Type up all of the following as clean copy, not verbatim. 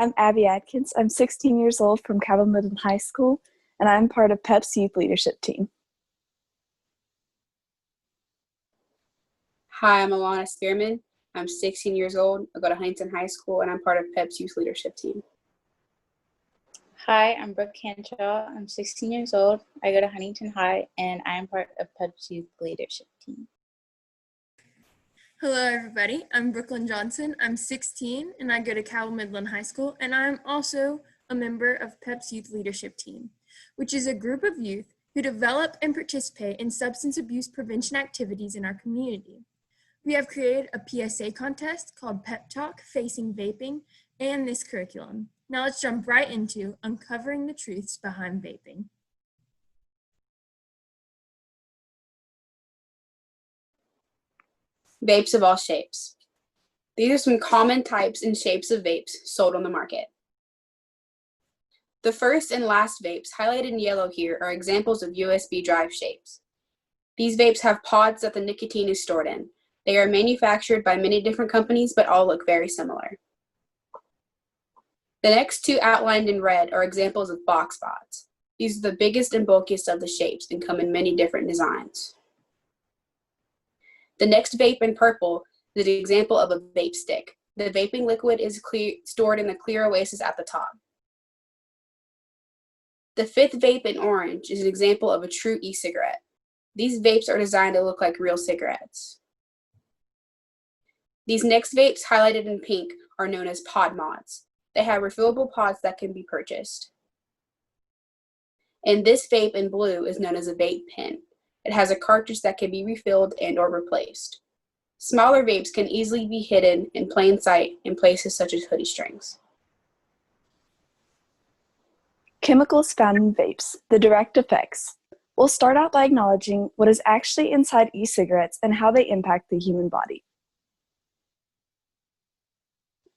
I'm Abby Adkins. I'm 16 years old from Cabell Middle High School, and I'm part of PEP's youth leadership team. Hi, I'm Alana Spearman. I'm 16 years old. I go to Huntington High School, and I'm part of PEP's youth leadership team. Hi, I'm Brooke Hanshaw. I'm 16 years old. I go to Huntington High, and I am part of PEP's youth leadership team. Hello, everybody. I'm Brooklyn Johnson. I'm 16, and I go to Cabell Midland High School, and I'm also a member of PEP's Youth Leadership Team, which is a group of youth who develop and participate in substance abuse prevention activities in our community. We have created a PSA contest called Pep Talk Facing Vaping and this curriculum. Now let's jump right into uncovering the truths behind vaping. Vapes of all shapes. These are some common types and shapes of vapes sold on the market. The first and last vapes highlighted in yellow here are examples of USB drive shapes. These vapes have pods that the nicotine is stored in. They are manufactured by many different companies, but all look very similar. The next two outlined in red are examples of box pods. These are the biggest and bulkiest of the shapes and come in many different designs. The next vape in purple is an example of a vape stick. The vaping liquid is stored in the clear oasis at the top. The fifth vape in orange is an example of a true e-cigarette. These vapes are designed to look like real cigarettes. These next vapes highlighted in pink are known as pod mods. They have refillable pods that can be purchased. And this vape in blue is known as a vape pen. It has a cartridge that can be refilled and or replaced. Smaller vapes can easily be hidden in plain sight in places such as hoodie strings. Chemicals found in vapes, the direct effects. We'll start out by acknowledging what is actually inside e-cigarettes and how they impact the human body.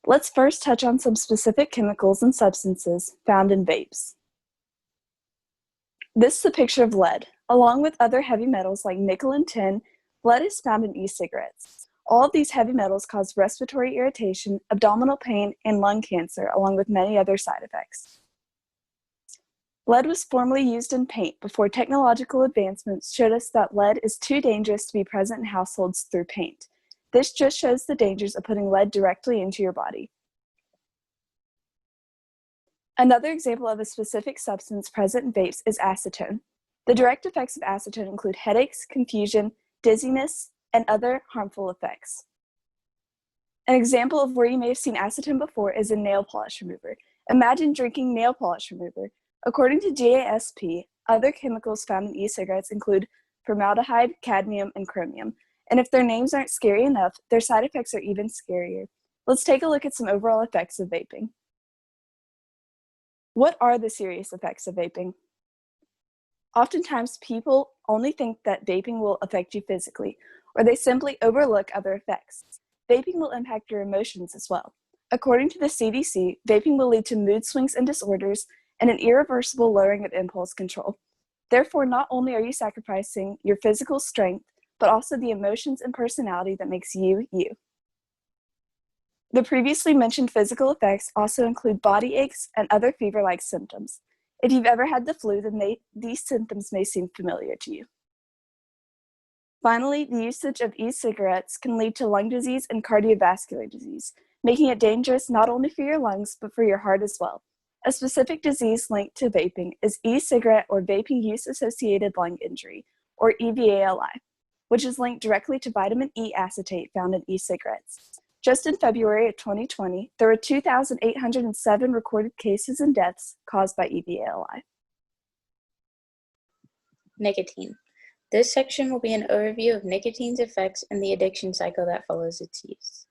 Let's first touch on some specific chemicals and substances found in vapes. This is a picture of lead. Along with other heavy metals like nickel and tin, lead is found in e-cigarettes. All of these heavy metals cause respiratory irritation, abdominal pain, and lung cancer, along with many other side effects. Lead was formerly used in paint before technological advancements showed us that lead is too dangerous to be present in households through paint. This just shows the dangers of putting lead directly into your body. Another example of a specific substance present in vapes is acetone. The direct effects of acetone include headaches, confusion, dizziness, and other harmful effects. An example of where you may have seen acetone before is in nail polish remover. Imagine drinking nail polish remover. According to GASP, other chemicals found in e-cigarettes include formaldehyde, cadmium, and chromium. And if their names aren't scary enough, their side effects are even scarier. Let's take a look at some overall effects of vaping. What are the serious effects of vaping? Oftentimes, people only think that vaping will affect you physically, or they simply overlook other effects. Vaping will impact your emotions as well. According to the CDC, vaping will lead to mood swings and disorders and an irreversible lowering of impulse control. Therefore, not only are you sacrificing your physical strength, but also the emotions and personality that makes you, you. The previously mentioned physical effects also include body aches and other fever-like symptoms. If you've ever had the flu, then these symptoms may seem familiar to you. Finally, the usage of e-cigarettes can lead to lung disease and cardiovascular disease, making it dangerous not only for your lungs, but for your heart as well. A specific disease linked to vaping is e-cigarette or vaping use-associated lung injury, or EVALI, which is linked directly to vitamin E acetate found in e-cigarettes. Just in February of 2020, there were 2,807 recorded cases and deaths caused by EVALI. Nicotine. This section will be an overview of nicotine's effects and the addiction cycle that follows its use.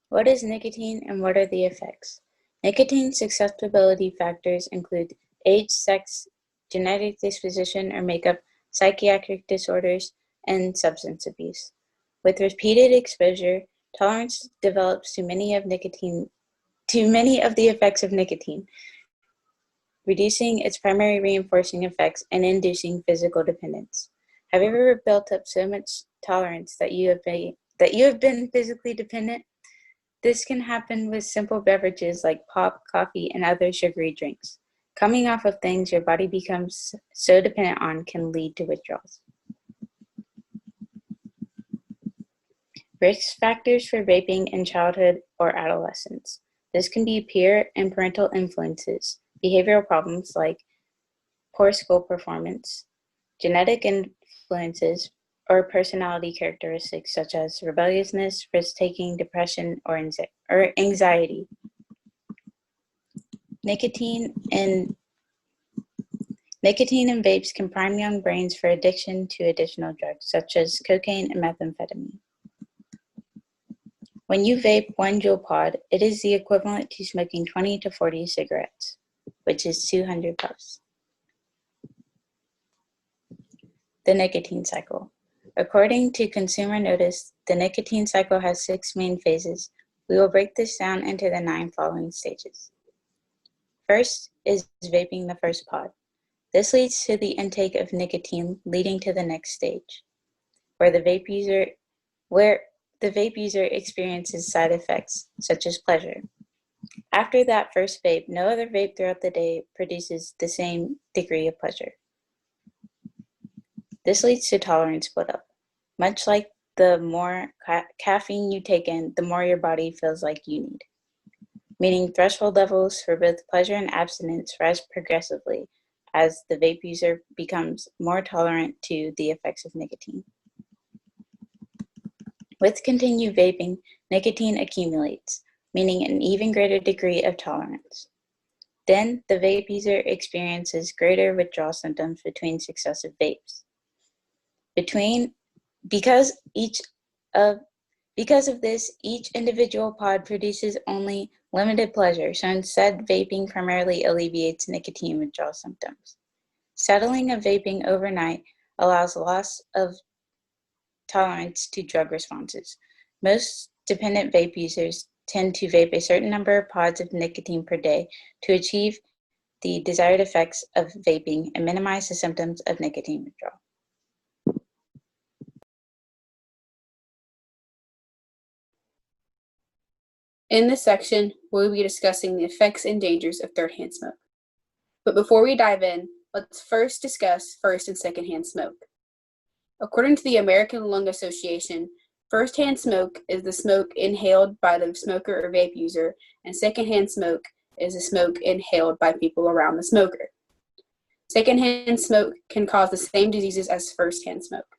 What is nicotine and what are the effects? Nicotine susceptibility factors include age, sex, genetic disposition or makeup, psychiatric disorders, and substance abuse. With repeated exposure, tolerance develops to many of the effects of nicotine, reducing its primary reinforcing effects and inducing physical dependence. Have you ever built up so much tolerance that you have been physically dependent? This can happen with simple beverages like pop, coffee, and other sugary drinks. Coming off of things your body becomes so dependent on can lead to withdrawals. Risk factors for vaping in childhood or adolescence. This can be peer and parental influences, behavioral problems like poor school performance, genetic influences, or personality characteristics such as rebelliousness, risk-taking, depression, or anxiety. Nicotine and vapes can prime young brains for addiction to additional drugs such as cocaine and methamphetamine. When you vape 1 Juul pod, it is the equivalent to smoking 20 to 40 cigarettes, which is 200 puffs. The nicotine cycle. According to Consumer Notice, the nicotine cycle has 6 main phases. We will break this down into the 9 following stages. First is vaping the first pod. This leads to the intake of nicotine, leading to the next stage, where the vape user experiences side effects, such as pleasure. After that first vape, no other vape throughout the day produces the same degree of pleasure. This leads to tolerance split up. Much like the more caffeine you take in, the more your body feels like you need. Meaning threshold levels for both pleasure and abstinence rise progressively as the vape user becomes more tolerant to the effects of nicotine. With continued vaping, nicotine accumulates, meaning an even greater degree of tolerance. Then the vape user experiences greater withdrawal symptoms between successive vapes. Because of this, each individual pod produces only limited pleasure, so instead vaping primarily alleviates nicotine withdrawal symptoms. Settling of vaping overnight allows loss of tolerance to drug responses. Most dependent vape users tend to vape a certain number of pods of nicotine per day to achieve the desired effects of vaping and minimize the symptoms of nicotine withdrawal. In this section, we'll be discussing the effects and dangers of third-hand smoke. But before we dive in, let's first discuss first and second-hand smoke. According to the American Lung Association, first-hand smoke is the smoke inhaled by the smoker or vape user, and second-hand smoke is the smoke inhaled by people around the smoker. Second-hand smoke can cause the same diseases as first-hand smoke.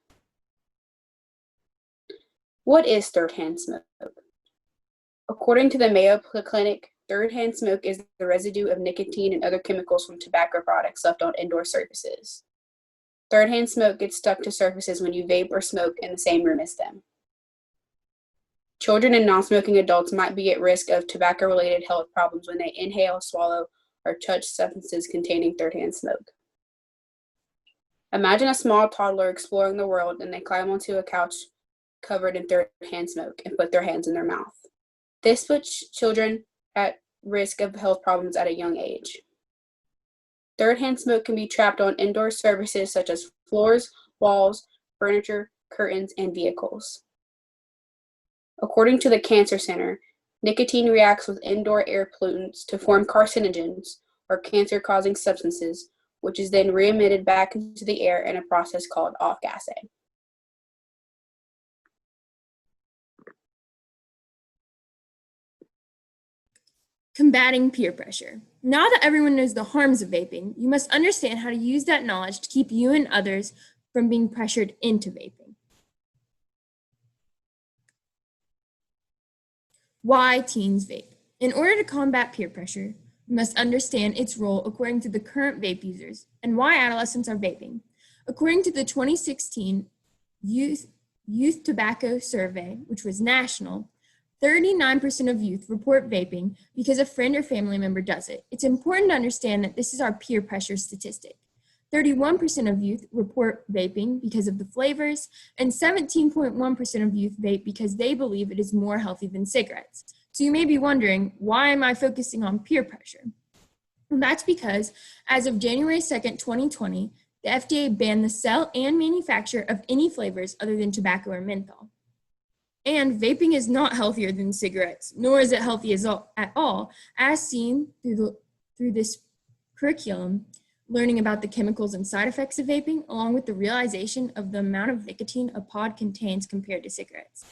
What is third-hand smoke? According to the Mayo Clinic, third-hand smoke is the residue of nicotine and other chemicals from tobacco products left on indoor surfaces. Third-hand smoke gets stuck to surfaces when you vape or smoke in the same room as them. Children and non-smoking adults might be at risk of tobacco-related health problems when they inhale, swallow, or touch substances containing third-hand smoke. Imagine a small toddler exploring the world and they climb onto a couch covered in third-hand smoke and put their hands in their mouth. This puts children at risk of health problems at a young age. Third-hand smoke can be trapped on indoor surfaces such as floors, walls, furniture, curtains, and vehicles. According to the Cancer Center, nicotine reacts with indoor air pollutants to form carcinogens or cancer-causing substances, which is then re-emitted back into the air in a process called off-gassing. Combating peer pressure. Now that everyone knows the harms of vaping, you must understand how to use that knowledge to keep you and others from being pressured into vaping. Why teens vape? In order to combat peer pressure, you must understand its role according to the current vape users and why adolescents are vaping. According to the 2016 Youth Tobacco Survey, which was national, 39% of youth report vaping because a friend or family member does it. It's important to understand that this is our peer pressure statistic. 31% of youth report vaping because of the flavors, and 17.1% of youth vape because they believe it is more healthy than cigarettes. So you may be wondering, why am I focusing on peer pressure? And that's because as of January 2nd, 2020, the FDA banned the sale and manufacture of any flavors other than tobacco or menthol. And vaping is not healthier than cigarettes, nor is it healthy at all, as seen through this curriculum, learning about the chemicals and side effects of vaping, along with the realization of the amount of nicotine a pod contains compared to cigarettes.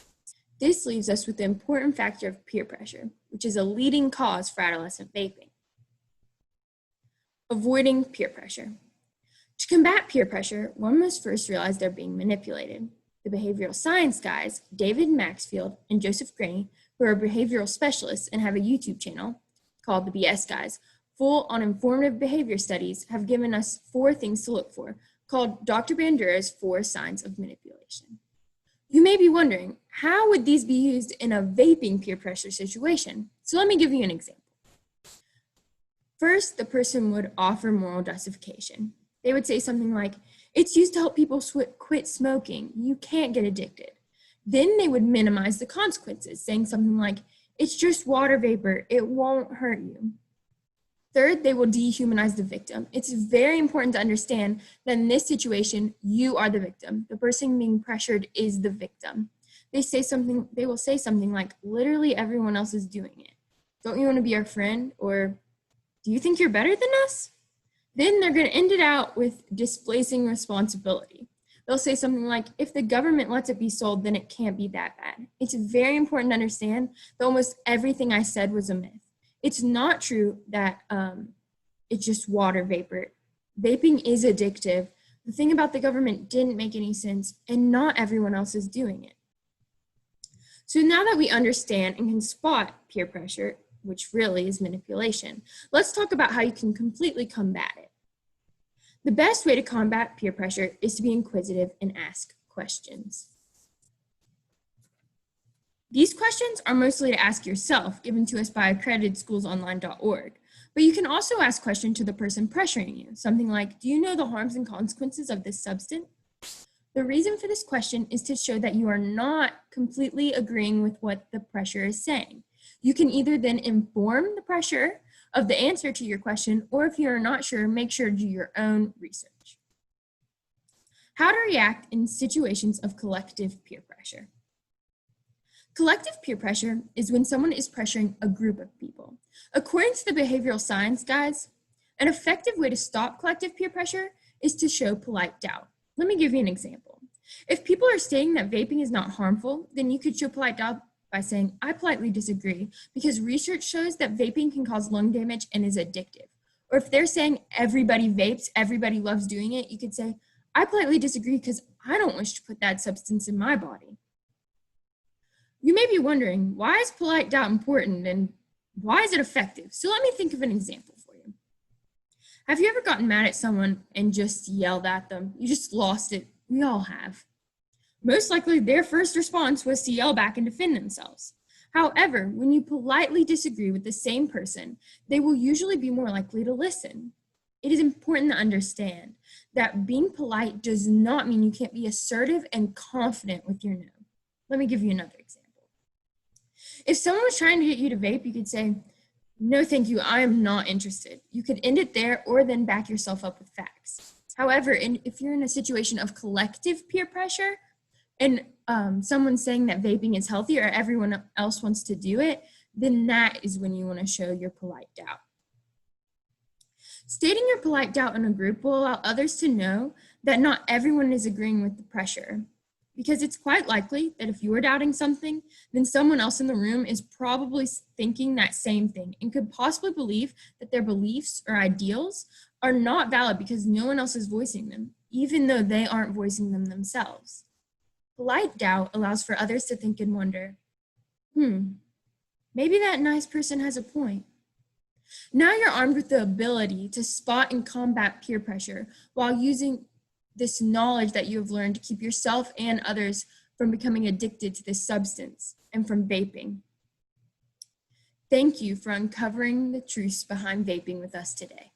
This leaves us with the important factor of peer pressure, which is a leading cause for adolescent vaping. Avoiding peer pressure. To combat peer pressure, one must first realize they're being manipulated. The behavioral science guys, David Maxfield and Joseph Gray, who are behavioral specialists and have a YouTube channel called the BS Guys, full on informative behavior studies, have given us 4 things to look for, called Dr. Bandura's 4 signs of manipulation. You may be wondering, how would these be used in a vaping peer pressure situation? So let me give you an example. First, the person would offer moral justification. They would say something like, it's used to help people quit smoking. You can't get addicted. Then they would minimize the consequences, saying something like, it's just water vapor. It won't hurt you. Third, they will dehumanize the victim. It's very important to understand that in this situation, you are the victim. The person being pressured is the victim. They will say something like, literally everyone else is doing it. Don't you want to be our friend? Or do you think you're better than us? Then they're going to end it out with displacing responsibility. They'll say something like, if the government lets it be sold, then it can't be that bad. It's very important to understand that almost everything I said was a myth. It's not true that it's just water vapor. Vaping is addictive. The thing about the government didn't make any sense, and not everyone else is doing it. So now that we understand and can spot peer pressure, which really is manipulation, let's talk about how you can completely combat it. The best way to combat peer pressure is to be inquisitive and ask questions. These questions are mostly to ask yourself, given to us by accreditedschoolsonline.org, but you can also ask questions to the person pressuring you, something like, do you know the harms and consequences of this substance? The reason for this question is to show that you are not completely agreeing with what the pressure is saying. You can either then inform the pressure of the answer to your question, or if you're not sure, make sure to do your own research. How to react in situations of collective peer pressure. Collective peer pressure is when someone is pressuring a group of people. According to the behavioral science guys, an effective way to stop collective peer pressure is to show polite doubt. Let me give you an example. If people are saying that vaping is not harmful, then you could show polite doubt by saying, I politely disagree, because research shows that vaping can cause lung damage and is addictive. Or if they're saying everybody vapes, everybody loves doing it, you could say, I politely disagree because I don't wish to put that substance in my body. You may be wondering, why is polite doubt important and why is it effective? So let me think of an example for you. Have you ever gotten mad at someone and just yelled at them? You just lost it. We all have. Most likely, their first response was to yell back and defend themselves. However, when you politely disagree with the same person, they will usually be more likely to listen. It is important to understand that being polite does not mean you can't be assertive and confident with your no. Let me give you another example. If someone was trying to get you to vape, you could say, no, thank you, I am not interested. You could end it there or then back yourself up with facts. However, if you're in a situation of collective peer pressure, and someone's saying that vaping is healthy or everyone else wants to do it, then that is when you want to show your polite doubt. Stating your polite doubt in a group will allow others to know that not everyone is agreeing with the pressure, because it's quite likely that if you're doubting something, then someone else in the room is probably thinking that same thing and could possibly believe that their beliefs or ideals are not valid because no one else is voicing them, even though they aren't voicing them themselves. Polite doubt allows for others to think and wonder, maybe that nice person has a point. Now you're armed with the ability to spot and combat peer pressure while using this knowledge that you have learned to keep yourself and others from becoming addicted to this substance and from vaping. Thank you for uncovering the truths behind vaping with us today.